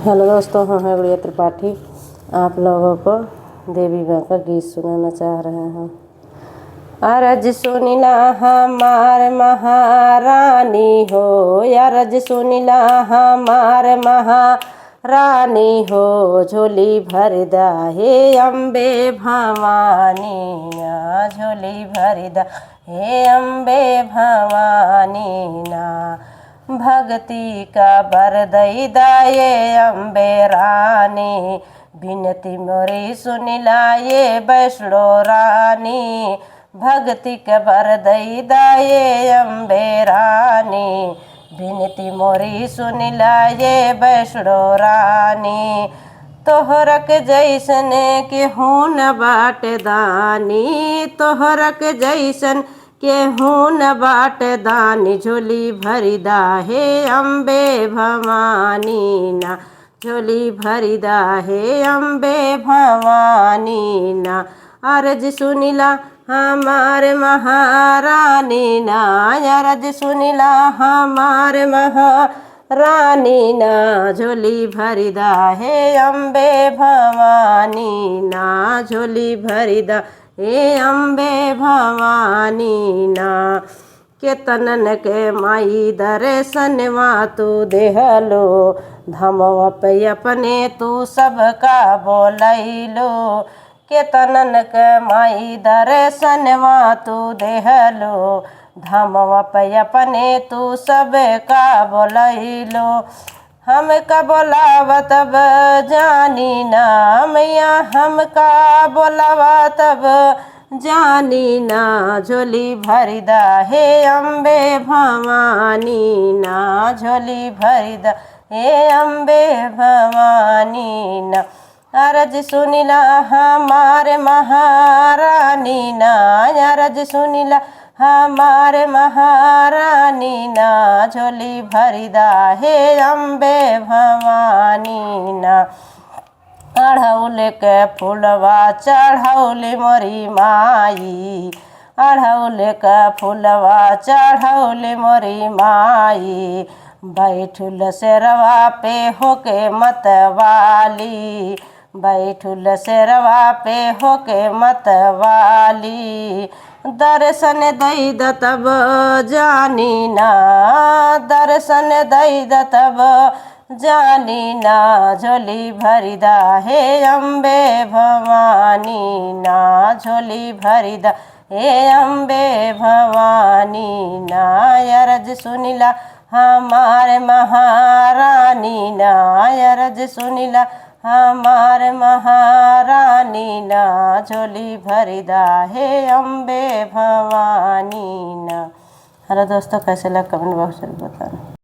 Hello दोस्तों, हम हैं गुड़िया त्रिपाठी। आप लोगों को देवी माँ का गीत सुनाना चाह रहे हैं। अरज सुनिला हमार महारानी हो, अरज सुनिला हमार महारानी हो, झोली भरदा हे अम्बे भवानी, झोली भरदा हे अम्बे भवानी ना। भक्ति का बर दई दाये अम्बे रानी, बिनती मोरी सुनिला ये वैष्णो रानी। भक्ति के बर दई दाये अम्बे रानी, बिनती मोरी सुनिला ये वैष्णो रानी। तोहरक जैसन केहू न बाट दानी, तोहरक जैसन केहू न बाट दानी, झोली भरिदा हे अम्बे भवानी ना, झोली भरिदा हे अम्बे भवानी ना। अरज सुनिला हमार महारानी ना, अरज सुनिला हमार महारानी ना, झोली भरिदा हे अम्बे भवानी ना, झोली भरिदा हे अम्बे भवानी ना। केतनन के माई दर्शनवा तू देहलो, धमवा पे अपने तू सबका बोलैलो। केतनन के माई दर्शनवा तू देहलो, धमवा पे अपने तू सबका बोलैलो। हमका बोलावा तब जानी ना मैया, हमका बोलावा तब जानी ना, झोली भरिदा हे अम्बे भवानी ना, झोली भरिदा हे अम्बे भवानी ना। अरज सुनिला हमार महारानी ना, अरज सुनिला हमार महारानी ना, झोली भरिदा हे अम्बे भवानी ना। अढ़ौल के फूलवा चढ़ौले मोरी माई, अढ़ौल के फूलवा चढ़ौले मोरी माई। बैठुल शेरवा पे होके मतवाली, बैठुल शेरवा पे होके मतवाली। दर्शन दई द तब जानी ना, दर्शन दई द तब जानी ना, झोली भरिदा हे अम्बे भवानी ना, झोली भरिदा हे अम्बे भवानी ना। अरज सुनिला हमार महारानी ना, अरज सुनिला हमार महारानी ना, झोली भरिदा हे अम्बे भवानी ना। हेलो दोस्तों, कैसे लगा कमेंट बॉक्स में बताना।